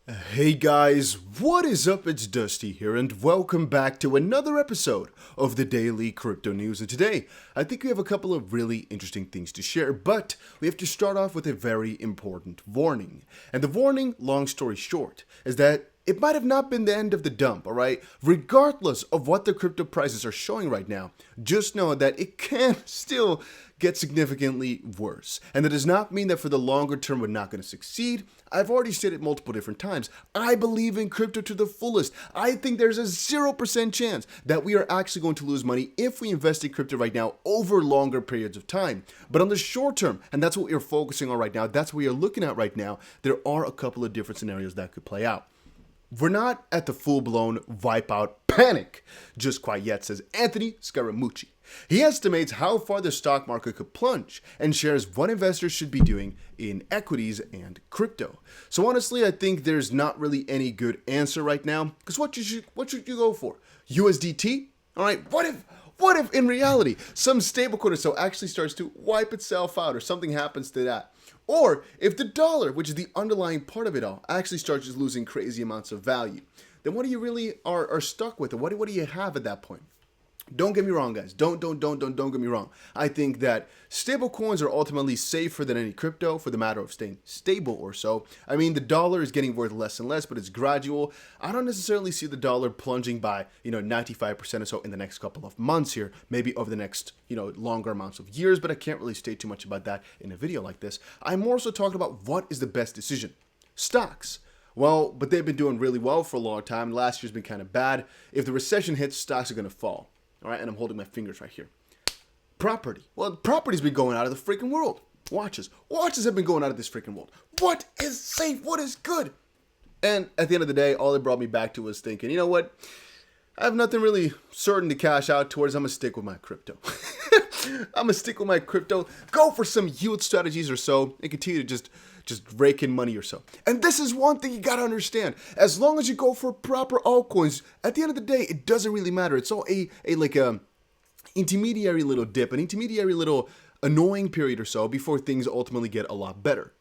Hey guys, what is up? It's Dusty here, and welcome back to another episode of the Daily Crypto News. And today, I think we have a couple of really interesting things to share, but we have to start off with a very important warning. And the warning, long story short, is that it might have not been the end of the dump, alright? Regardless of what the crypto prices are showing right now, just know that it can still get significantly worse. And that does not mean that for the longer term we're not going to succeed. I've already stated multiple different times, I believe in crypto to the fullest. I think there's a 0% chance that we are actually going to lose money if we invest in crypto right now over longer periods of time. But on the short term, and that's what we're focusing on right now, that's what you're looking at right now, there are a couple of different scenarios that could play out. We're not at the full-blown wipeout panic just quite yet, says Anthony Scaramucci. He estimates how far the stock market could plunge and shares what investors should be doing in equities and crypto. So honestly, I think there's not really any good answer right now, because what should you go for? USDT? All right, what if in reality some stablecoin or so actually starts to wipe itself out or something happens to that? Or if the dollar, which is the underlying part of it all, actually starts just losing crazy amounts of value, then what do you really are stuck with? And what do you have at that point? Don't get me wrong, guys. Don't get me wrong. I think that stable coins are ultimately safer than any crypto for the matter of staying stable or so. I mean, the dollar is getting worth less and less, but it's gradual. I don't necessarily see the dollar plunging by, 95% or so in the next couple of months here, maybe over the next, longer amounts of years, but I can't really state too much about that in a video like this. I'm more so talking about what is the best decision. Stocks. Well, but they've been doing really well for a long time. Last year's been kind of bad. If the recession hits, stocks are going to fall. All right, and I'm holding my fingers right here. Property. Well, property's been going out of the freaking world. Watches have been going out of this freaking world. What is safe? What is good? And at the end of the day, all it brought me back to was thinking, you know what? I have nothing really certain to cash out towards. I'm going to stick with my crypto. I'm going to stick with my crypto, go for some yield strategies or so, and continue to just rake in money or so. And this is one thing you got to understand. As long as you go for proper altcoins, at the end of the day, it doesn't really matter. It's all a intermediary little dip, an intermediary little annoying period or so before things ultimately get a lot better.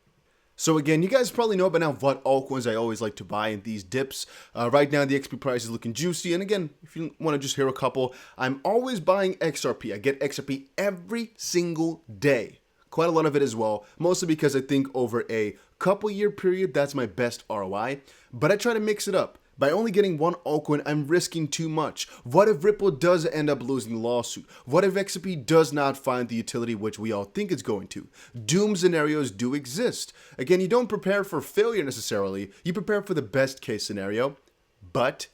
So again, you guys probably know by now what altcoins I always like to buy in these dips. Right now, the XP price is looking juicy. And again, if you want to just hear a couple, I'm always buying XRP. I get XRP every single day. Quite a lot of it as well, mostly because I think over a couple year period, that's my best ROI. But I try to mix it up. By only getting one altcoin, I'm risking too much. What if Ripple does end up losing the lawsuit? What if XRP does not find the utility which we all think it's going to? Doom scenarios do exist. Again, you don't prepare for failure necessarily. You prepare for the best case scenario. But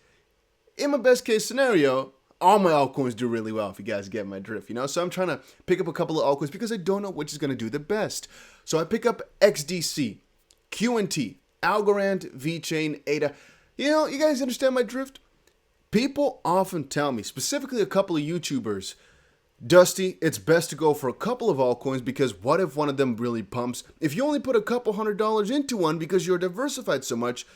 in my best case scenario, all my altcoins do really well, if you guys get my drift, So I'm trying to pick up a couple of altcoins because I don't know which is going to do the best. So I pick up XDC, QNT, Algorand, VeChain, ADA. You guys understand my drift? People often tell me, specifically a couple of YouTubers, Dusty, it's best to go for a couple of altcoins because what if one of them really pumps? If you only put a couple $100 into one because you're diversified so much,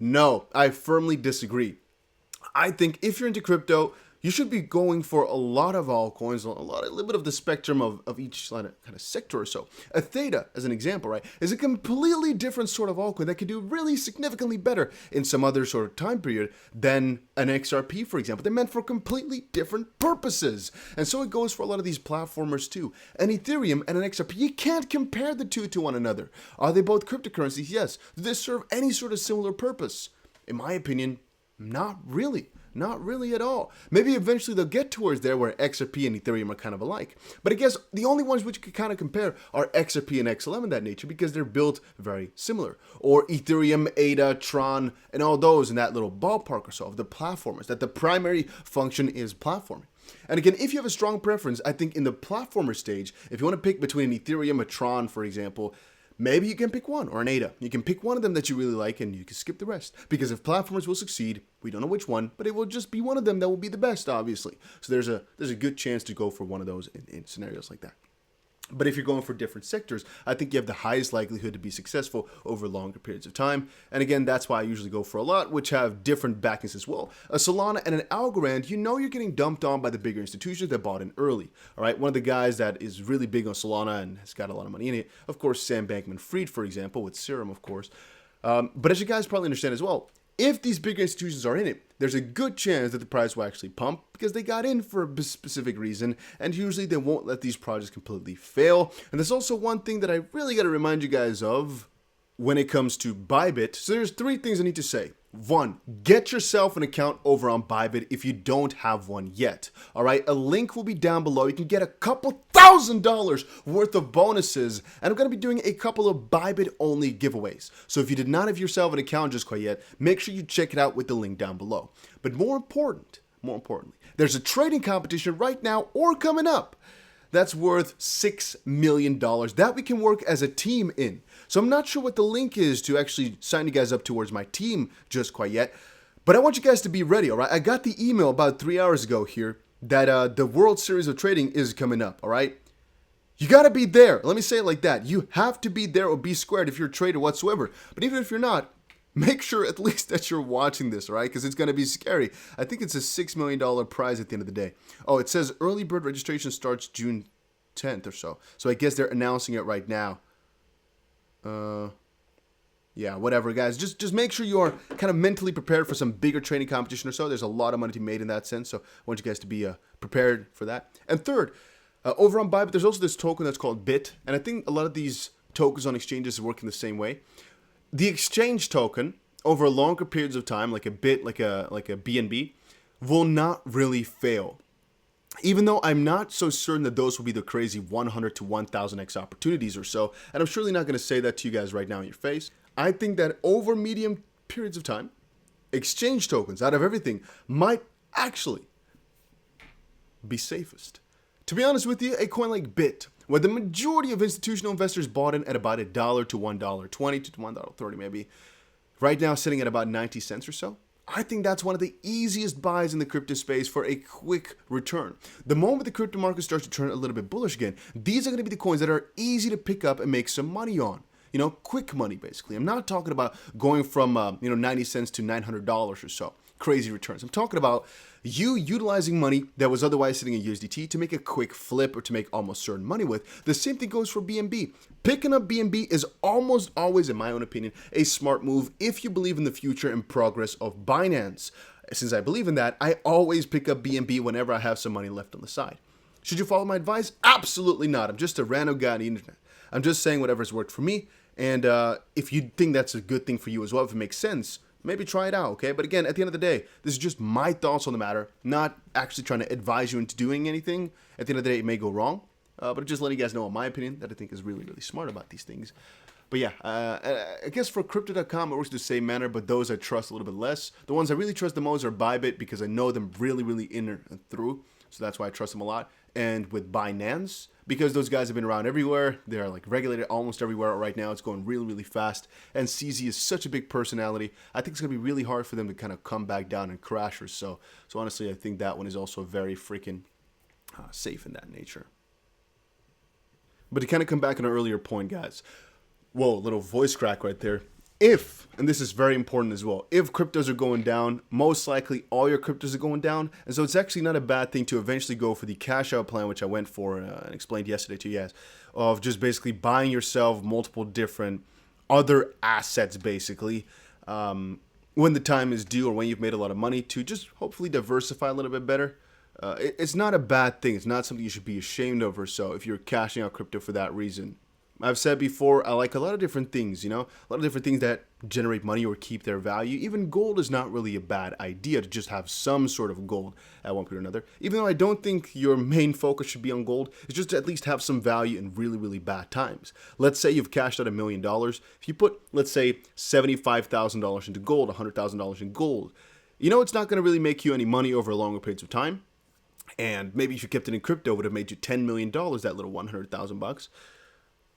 no, I firmly disagree. I think if you're into crypto, you should be going for a lot of altcoins, a little bit of the spectrum of each kind of sector or so. A Theta, as an example, right, is a completely different sort of altcoin that can do really significantly better in some other sort of time period than an XRP, for example. They're meant for completely different purposes. And so it goes for a lot of these platformers too. An Ethereum and an XRP, you can't compare the two to one another. Are they both cryptocurrencies? Yes. Do they serve any sort of similar purpose? In my opinion, not really. Not really at all. Maybe eventually they'll get towards there where XRP and Ethereum are kind of alike. But I guess the only ones which you could kind of compare are XRP and XLM in that nature because they're built very similar. Or Ethereum, ADA, Tron, and all those in that little ballpark or so of the platformers, that the primary function is platforming. And again, if you have a strong preference, I think in the platformer stage, if you want to pick between an Ethereum, a Tron, for example, maybe you can pick one, or an ADA. You can pick one of them that you really like and you can skip the rest. Because if platformers will succeed, we don't know which one, but it will just be one of them that will be the best, obviously. So there's a good chance to go for one of those in scenarios like that. But if you're going for different sectors, I think you have the highest likelihood to be successful over longer periods of time. And again, that's why I usually go for a lot, which have different backings as well. A Solana and an Algorand, you're getting dumped on by the bigger institutions that bought in early. All right, one of the guys that is really big on Solana and has got a lot of money in it, of course, Sam Bankman-Fried, for example, with Serum, of course. But as you guys probably understand as well, if these bigger institutions are in it, there's a good chance that the price will actually pump because they got in for a specific reason, and usually they won't let these projects completely fail. And there's also one thing that I really got to remind you guys of when it comes to Bybit. So there's 3 things I need to say. 1, get yourself an account over on Bybit if you don't have one yet. All right, a link will be down below. You can get a couple $1,000 worth of bonuses, and I'm going to be doing a couple of Bybit only giveaways. So if you did not have yourself an account just quite yet, make sure you check it out with the link down below. But more importantly, there's a trading competition right now or coming up that's worth $6 million that we can work as a team in. So I'm not sure what the link is to actually sign you guys up towards my team just quite yet, but I want you guys to be ready, all right? I got the email about 3 hours ago here that the World Series of Trading is coming up, all right? You got to be there. Let me say it like that. You have to be there or be squared if you're a trader whatsoever. But even if you're not, make sure at least that you're watching this, all right? Because it's going to be scary. I think it's a $6 million prize at the end of the day. Oh, it says early bird registration starts June 10th or so. So I guess they're announcing it right now. Yeah, whatever, guys. Just make sure you are kind of mentally prepared for some bigger trading competition or so. There's a lot of money to be made in that sense. So I want you guys to be prepared for that. And third, over on Bybit, there's also this token that's called BIT. And I think a lot of these tokens on exchanges are working the same way. The exchange token, over longer periods of time, like a BIT, like a BNB, will not really fail. Even though I'm not so certain that those will be the crazy 100 to 1000x opportunities or so, and I'm surely not going to say that to you guys right now in your face, I think that over medium periods of time, exchange tokens out of everything might actually be safest. To be honest with you, a coin like BIT, where the majority of institutional investors bought in at about $1 to $1.20 to $1.30 maybe, right now sitting at about 90 cents or so, I think that's one of the easiest buys in the crypto space for a quick return. The moment the crypto market starts to turn a little bit bullish again, these are going to be the coins that are easy to pick up and make some money on. You know, quick money, basically. I'm not talking about going from, 90 cents to $900 or so. Crazy returns. I'm talking about you utilizing money that was otherwise sitting in USDT to make a quick flip or to make almost certain money with. The same thing goes for BNB. Picking up BNB is almost always, in my own opinion, a smart move if you believe in the future and progress of Binance. Since I believe in that, I always pick up BNB whenever I have some money left on the side. Should you follow my advice? Absolutely not. I'm just a random guy on the internet. I'm just saying whatever's worked for me. And if you think that's a good thing for you as well, if it makes sense, maybe try it out, okay? But again, at the end of the day, this is just my thoughts on the matter, not actually trying to advise you into doing anything. At the end of the day, it may go wrong, but I'm just letting you guys know my opinion that I think is really, really smart about these things. But yeah, I guess for Crypto.com, it works the same manner, but those I trust a little bit less. The ones I really trust the most are Bybit because I know them really, really in and through, so that's why I trust them a lot. And with Binance, because those guys have been around everywhere. They're like regulated almost everywhere right now. It's going really, really fast. And CZ is such a big personality. I think it's going to be really hard for them to kind of come back down and crash or so. So honestly, I think that one is also very freaking safe in that nature. But to kind of come back on an earlier point, guys. Whoa, little voice crack right there. If, and this is very important as well, if cryptos are going down, most likely all your cryptos are going down. And so it's actually not a bad thing to eventually go for the cash out plan, which I went for and explained yesterday to you guys, of just basically buying yourself multiple different other assets, basically, when the time is due or when you've made a lot of money to just hopefully diversify a little bit better. It's not a bad thing. It's not something you should be ashamed of or so if you're cashing out crypto for that reason. I've said before, I like a lot of different things, a lot of different things that generate money or keep their value. Even gold is not really a bad idea to just have some sort of gold at one point or another. Even though I don't think your main focus should be on gold, it's just to at least have some value in really, really bad times. Let's say you've cashed out $1 million. If you put, let's say, $75,000 into gold, $100,000 in gold, it's not going to really make you any money over longer periods of time. And maybe if you kept it in crypto, it would have made you $10 million, that little $100,000.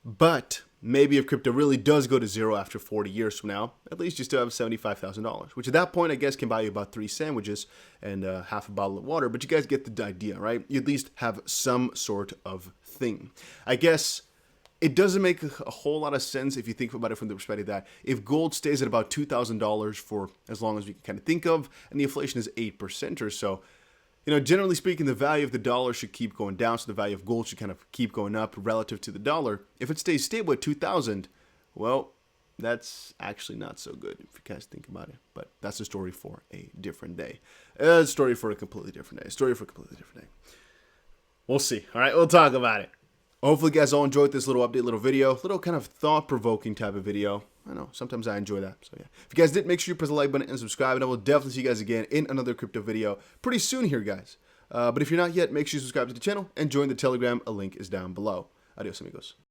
But maybe if crypto really does go to zero after 40 years from now, at least you still have $75,000, which at that point, I guess, can buy you about 3 sandwiches and half a bottle of water. But you guys get the idea, right? You at least have some sort of thing. I guess it doesn't make a whole lot of sense if you think about it from the perspective that if gold stays at about $2,000 for as long as we can kind of think of, and the inflation is 8% or so, generally speaking, the value of the dollar should keep going down, so the value of gold should kind of keep going up relative to the dollar. If it stays stable at 2,000, well, that's actually not so good if you guys think about it. But that's a story for a different day. Story for a completely different day. Story for a completely different day. We'll see. All right, we'll talk about it. Hopefully, you guys all enjoyed this little update, little video, little kind of thought-provoking type of video. I know, sometimes I enjoy that. So yeah, if you guys did, make sure you press the like button and subscribe, and I will definitely see you guys again in another crypto video pretty soon here, guys. But if you're not yet, make sure you subscribe to the channel and join the Telegram. A link is down below. Adios, amigos.